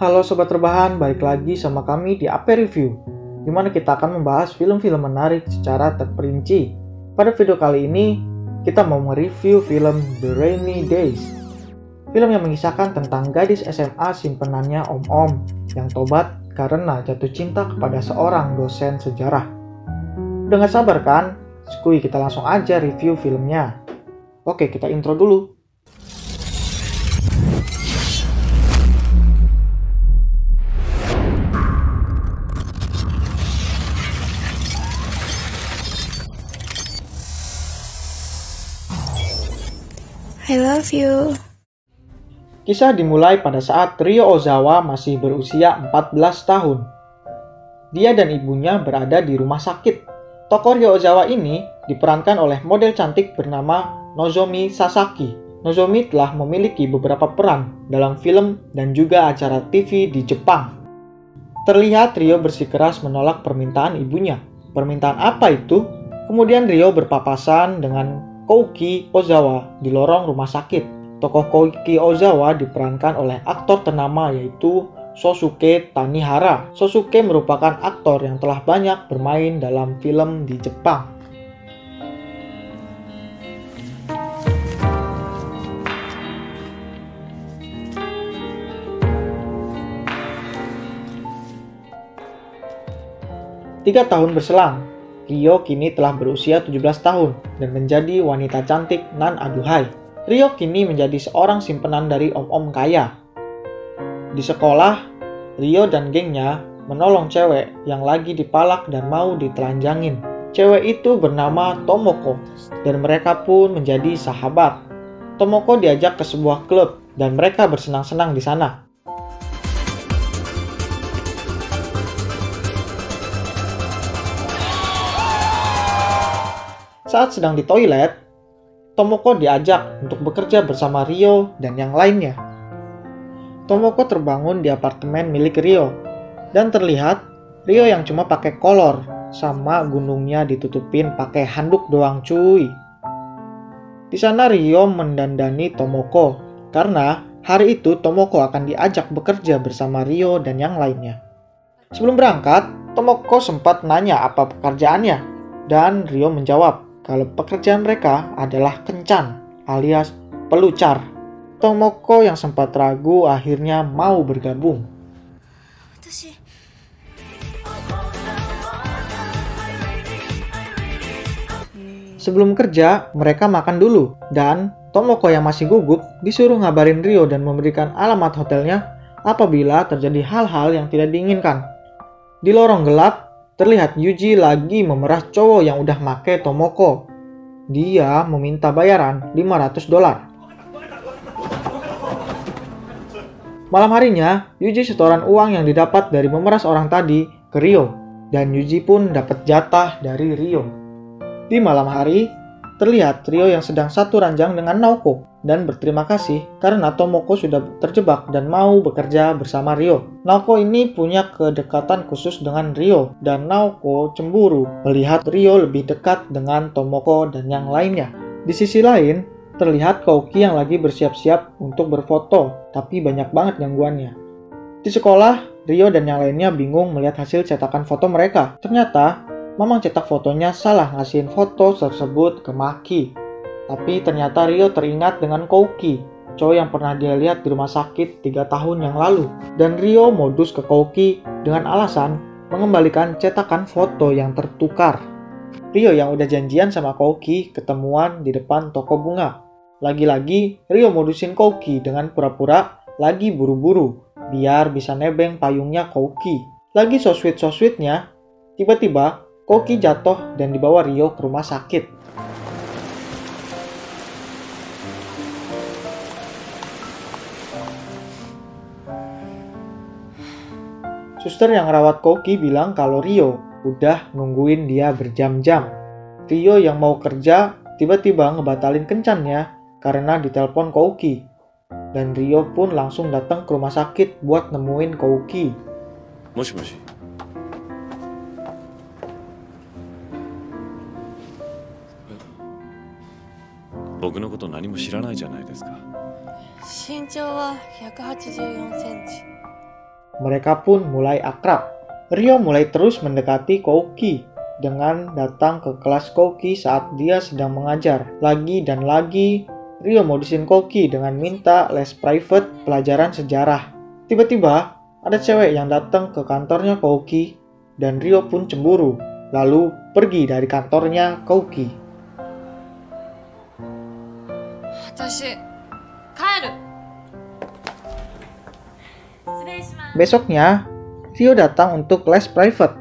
Halo Sobat Rebahan, balik lagi sama kami di AP Review, di mana kita akan membahas film-film menarik secara terperinci. Pada video kali ini, kita mau mereview film The Rainy Days. Film yang mengisahkan tentang gadis SMA simpenannya Om-Om yang tobat karena jatuh cinta kepada seorang dosen sejarah. Udah gak sabar kan? Skuy, kita langsung aja review filmnya. Oke, kita intro dulu. I love you. Kisah dimulai pada saat Ryo Ozawa masih berusia 14 tahun. Dia dan ibunya berada di rumah sakit. Tokoh Ryo Ozawa ini diperankan oleh model cantik bernama Nozomi Sasaki. Nozomi telah memiliki beberapa peran dalam film dan juga acara TV di Jepang. Terlihat Ryo bersikeras menolak permintaan ibunya. Permintaan apa itu? Kemudian Ryo berpapasan dengan Kouki Ozawa di lorong rumah sakit. Tokoh Kouki Ozawa diperankan oleh aktor ternama yaitu Sosuke Tanihara. Sosuke merupakan aktor yang telah banyak bermain dalam film di Jepang. Tiga tahun berselang, Ryo kini telah berusia 17 tahun dan menjadi wanita cantik nan aduhai. Ryo kini menjadi seorang simpenan dari om-om kaya. Di sekolah, Ryo dan gengnya menolong cewek yang lagi dipalak dan mau ditelanjangin. Cewek itu bernama Tomoko dan mereka pun menjadi sahabat. Tomoko diajak ke sebuah klub dan mereka bersenang-senang di sana. Saat sedang di toilet, Tomoko diajak untuk bekerja bersama Ryo dan yang lainnya. Tomoko terbangun di apartemen milik Ryo, dan terlihat Ryo yang cuma pakai kolor, sama gunungnya ditutupin pakai handuk doang cuy. Di sana Ryo mendandani Tomoko, karena hari itu Tomoko akan diajak bekerja bersama Ryo dan yang lainnya. Sebelum berangkat, Tomoko sempat nanya apa pekerjaannya, dan Ryo menjawab kalau pekerjaan mereka adalah kencan alias pelucar. Tomoko yang sempat ragu akhirnya mau bergabung. Sebelum kerja, mereka makan dulu dan Tomoko yang masih gugup disuruh ngabarin Ryo dan memberikan alamat hotelnya apabila terjadi hal-hal yang tidak diinginkan. Di lorong gelap, terlihat Yuji lagi memeras cowok yang udah make Tomoko. Dia meminta bayaran $500. Malam harinya, Yuji setoran uang yang didapat dari memeras orang tadi ke Ryo. Dan Yuji pun dapat jatah dari Ryo. Di malam hari, terlihat Ryo yang sedang satu ranjang dengan Naoko dan berterima kasih karena Tomoko sudah terjebak dan mau bekerja bersama Ryo. Naoko ini punya kedekatan khusus dengan Ryo dan Naoko cemburu melihat Ryo lebih dekat dengan Tomoko dan yang lainnya. Di sisi lain, terlihat Kouki yang lagi bersiap-siap untuk berfoto, tapi banyak banget gangguannya. Di sekolah, Ryo dan yang lainnya bingung melihat hasil cetakan foto mereka. Ternyata, Mamang cetak fotonya salah ngasihin foto tersebut ke Maki. Tapi ternyata Ryo teringat dengan Kouki, cowok yang pernah dia lihat di rumah sakit 3 tahun yang lalu. Dan Ryo modus ke Kouki dengan alasan mengembalikan cetakan foto yang tertukar. Ryo yang udah janjian sama Kouki ketemuan di depan toko bunga. Lagi-lagi Ryo modusin Kouki dengan pura-pura lagi buru-buru biar bisa nebeng payungnya Kouki. Lagi so sweet-nya, tiba-tiba Kouki jatuh dan dibawa Ryo ke rumah sakit. Suster yang rawat Kouki bilang kalau Ryo udah nungguin dia berjam-jam. Ryo yang mau kerja tiba-tiba ngebatalin kencannya karena ditelepon Kouki. Dan Ryo pun langsung datang ke rumah sakit buat nemuin Kouki. Moshi. 僕のこと何も知らないじゃないですか。身長は184センチ。mereka pun mulai akrab. Ryo mulai terus mendekati Kouki dengan datang ke kelas Kouki saat dia sedang mengajar. Lagi dan lagi, Ryo modusin Kouki dengan minta les private pelajaran sejarah. Tiba-tiba, ada cewek yang datang ke kantornya Kouki dan Ryo pun cemburu, lalu pergi dari kantornya Kouki. 私帰る。失礼します。 Besoknya, Ryo datang untuk les private.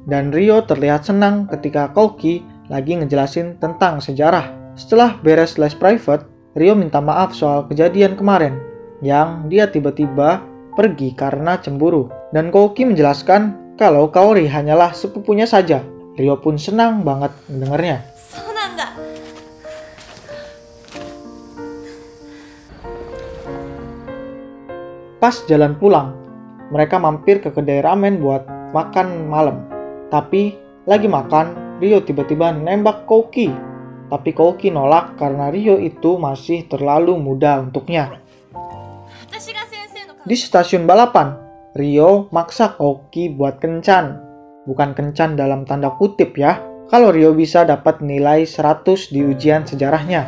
Dan Ryo terlihat senang ketika Kouki lagi ngejelasin tentang sejarah. Setelah beres les private, Ryo minta maaf soal kejadian kemarin yang dia tiba-tiba pergi karena cemburu. Dan Kouki menjelaskan kalau Kaori hanyalah sepupunya saja. Ryo pun senang banget mendengarnya. そうなんだ。 Pas jalan pulang, mereka mampir ke kedai ramen buat makan malam. Tapi lagi makan, Ryo tiba-tiba nembak Kouki. Tapi Kouki nolak karena Ryo itu masih terlalu muda untuknya. 私が先生の Di stasiun balapan, Ryo maksa Kouki buat kencan. Bukan kencan dalam tanda kutip ya. Kalau Ryo bisa dapat nilai 100 di ujian sejarahnya.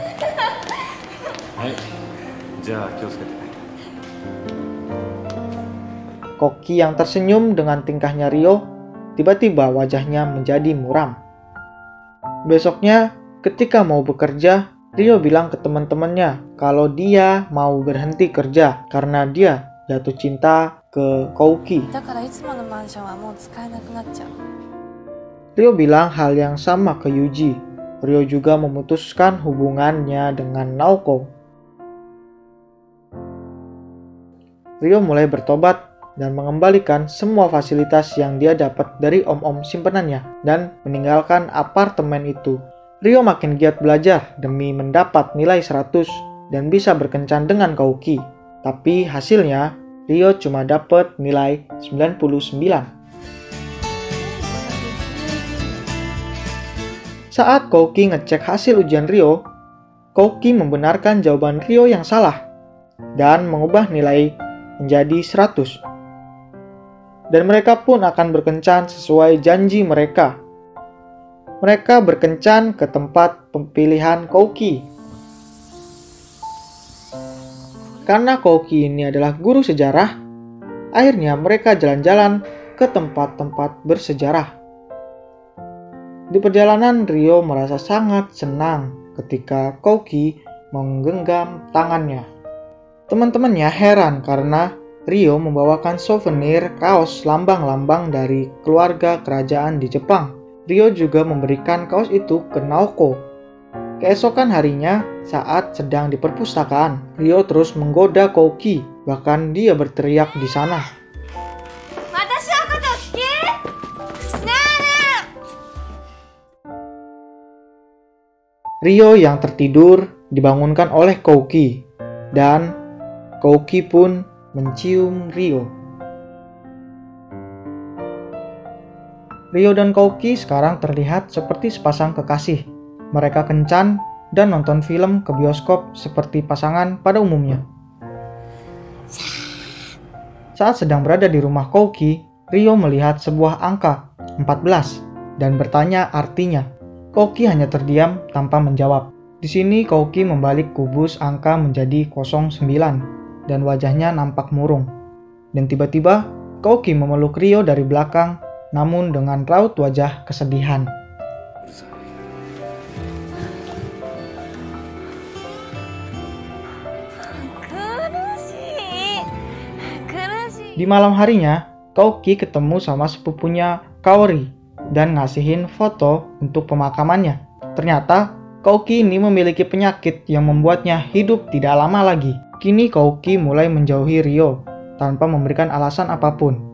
はいじゃあ気をつけて。 Kouki yang tersenyum dengan tingkahnya Ryo, tiba-tiba wajahnya menjadi muram. Besoknya, ketika mau bekerja, Ryo bilang ke teman-temannya kalau dia mau berhenti kerja karena dia jatuh cinta ke Kouki. だからいつものマンションはもう使えなくなっちゃう。 Ryo bilang hal yang sama ke Yuji. Ryo juga memutuskan hubungannya dengan Naoko. Ryo mulai bertobat dan mengembalikan semua fasilitas yang dia dapat dari om-om simpenannya dan meninggalkan apartemen itu. Ryo makin giat belajar demi mendapat nilai 100 dan bisa berkencan dengan Kouki. Tapi hasilnya, Ryo cuma dapat nilai 99. Saat Kouki ngecek hasil ujian Ryo, Kouki membenarkan jawaban Ryo yang salah dan mengubah nilai menjadi 100. Dan mereka pun akan berkencan sesuai janji mereka. Mereka berkencan ke tempat pemilihan Kouki. Karena Kouki ini adalah guru sejarah, akhirnya mereka jalan-jalan ke tempat-tempat bersejarah. Di perjalanan, Ryo merasa sangat senang ketika Kouki menggenggam tangannya. Teman-temannya heran karena Ryo membawakan souvenir kaos lambang-lambang dari keluarga kerajaan di Jepang. Ryo juga memberikan kaos itu ke Naoko. Keesokan harinya, saat sedang di perpustakaan, Ryo terus menggoda Kouki. Bahkan dia berteriak di sana. 私のこと好き？ねえねえ。 Ryo yang tertidur dibangunkan oleh Kouki. Dan Kouki pun mencium Ryo. Ryo dan Kouki sekarang terlihat seperti sepasang kekasih. Mereka kencan dan nonton film ke bioskop seperti pasangan pada umumnya. Saat sedang berada di rumah Kouki, Ryo melihat sebuah angka 14 dan bertanya artinya. Kouki hanya terdiam tanpa menjawab. Di sini Kouki membalik kubus angka menjadi 09. Dan wajahnya nampak murung. Dan tiba-tiba, Kouki memeluk Ryo dari belakang, namun dengan raut wajah kesedihan. Di malam harinya, Kouki ketemu sama sepupunya Kaori dan ngasihin foto untuk pemakamannya. Ternyata, Kouki ini memiliki penyakit yang membuatnya hidup tidak lama lagi. Kini Kouki mulai menjauhi Ryo tanpa memberikan alasan apapun.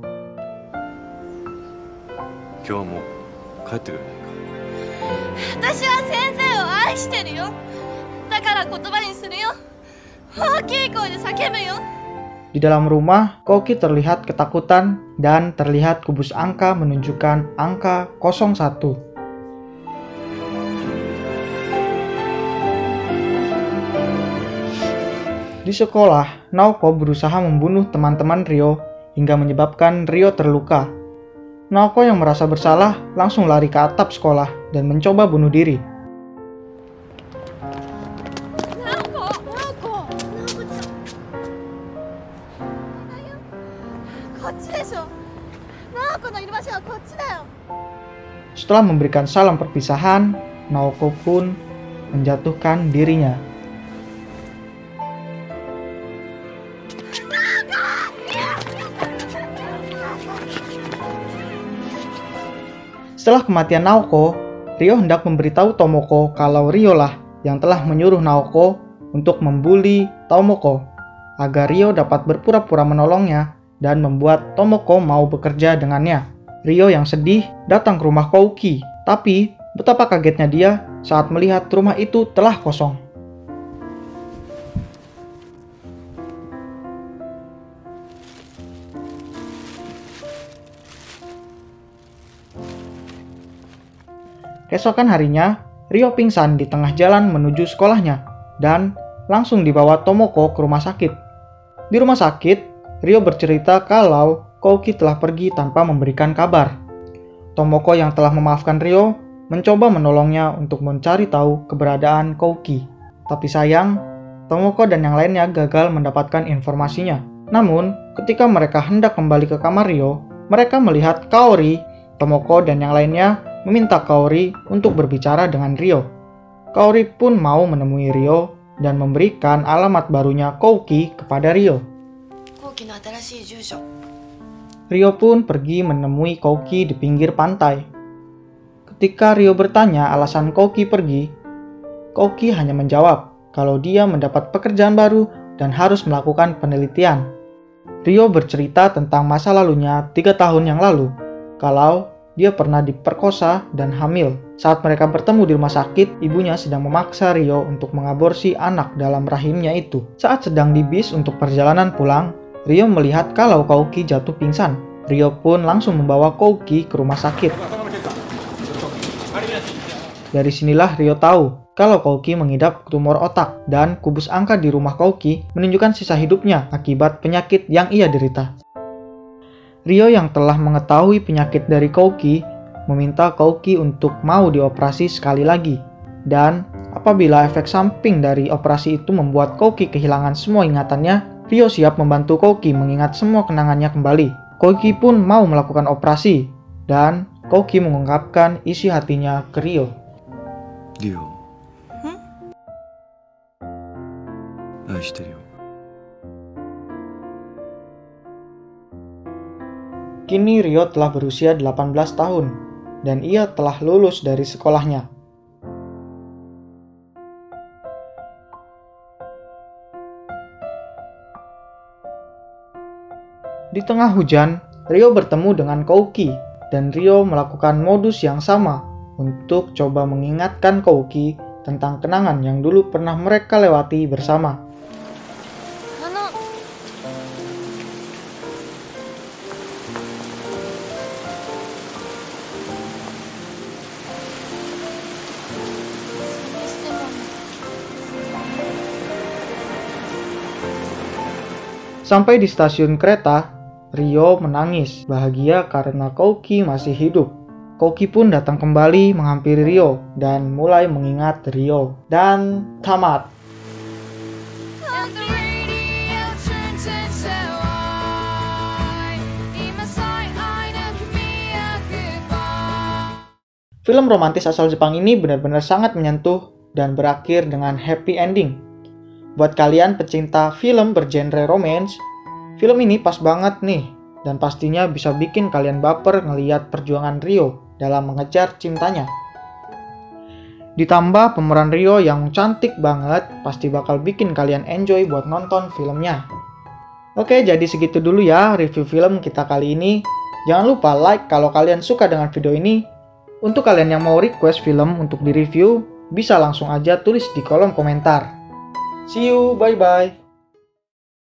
今日はもう帰ってくれないか。私は先生を愛してるよ。だから言葉にするよ。大きい声で叫ぶよ。 Di dalam rumah, Kouki terlihat ketakutan dan terlihat kubus angka menunjukkan angka 01. Di sekolah, Naoko berusaha membunuh teman-teman Ryo hingga menyebabkan Ryo terluka. Naoko yang merasa bersalah langsung lari ke atap sekolah dan mencoba bunuh diri. こっちでしょ。ナオコのいる場所はこっちだよ。 Setelah memberikan salam perpisahan, Naoko pun menjatuhkan dirinya. Setelah kematian Naoko, Ryo hendak memberitahu Tomoko kalau Ryo lah yang telah menyuruh Naoko untuk membuli Tomoko, agar Ryo dapat berpura-pura menolongnya dan membuat Tomoko mau bekerja dengannya. Ryo yang sedih datang ke rumah Kouki, tapi betapa kagetnya dia saat melihat rumah itu telah kosong. Keesokan harinya, Ryo pingsan di tengah jalan menuju sekolahnya dan langsung dibawa Tomoko ke rumah sakit. Di rumah sakit, Ryo bercerita kalau Kouki telah pergi tanpa memberikan kabar. Tomoko yang telah memaafkan Ryo mencoba menolongnya untuk mencari tahu keberadaan Kouki. Tapi sayang, Tomoko dan yang lainnya gagal mendapatkan informasinya. Namun, ketika mereka hendak kembali ke kamar Ryo, mereka melihat Kaori, Tomoko dan yang lainnya meminta Kaori untuk berbicara dengan Ryo. Kaori pun mau menemui Ryo dan memberikan alamat barunya Kouki kepada Ryo. Ryo pun pergi menemui Kouki di pinggir pantai. Ketika Ryo bertanya alasan Kouki pergi, Kouki hanya menjawab kalau dia mendapat pekerjaan baru dan harus melakukan penelitian. Ryo bercerita tentang masa lalunya 3 tahun yang lalu, kalau dia pernah diperkosa dan hamil. Saat mereka bertemu di rumah sakit, ibunya sedang memaksa Ryo untuk mengaborsi anak dalam rahimnya itu. Saat sedang di bis untuk perjalanan pulang, Ryo melihat kalau Kouki jatuh pingsan. Ryo pun langsung membawa Kouki ke rumah sakit. Dari sinilah Ryo tahu kalau Kouki mengidap tumor otak dan kubus angka di rumah Kouki menunjukkan sisa hidupnya akibat penyakit yang ia derita. Ryo yang telah mengetahui penyakit dari Kouki meminta Kouki untuk mau dioperasi sekali lagi. Dan apabila efek samping dari operasi itu membuat Kouki kehilangan semua ingatannya, Ryo siap membantu Kouki mengingat semua kenangannya kembali. Kouki pun mau melakukan operasi dan Kouki mengungkapkan isi hatinya ke Ryo. Ryo. Aishiteru yo. Kini Ryo telah berusia 18 tahun dan ia telah lulus dari sekolahnya. Di tengah hujan, Ryo bertemu dengan Kouki dan Ryo melakukan modus yang sama untuk coba mengingatkan Kouki tentang kenangan yang dulu pernah mereka lewati bersama. Sampai di stasiun kereta, Ryo menangis bahagia karena Kouki masih hidup. Kouki pun datang kembali menghampiri Ryo dan mulai mengingat Ryo. Dan tamat. Film romantis asal Jepang ini benar-benar sangat menyentuh dan berakhir dengan happy ending. Buat kalian pecinta film bergenre romance, film ini pas banget nih dan pastinya bisa bikin kalian baper ngeliat perjuangan Ryo dalam mengejar cintanya. Ditambah pemeran Ryo yang cantik banget, pasti bakal bikin kalian enjoy buat nonton filmnya. Oke, jadi segitu dulu ya review film kita kali ini. Jangan lupa like kalau kalian suka dengan video ini. Untuk kalian yang mau request film untuk direview, bisa langsung aja tulis di kolom komentar. See you, bye-bye.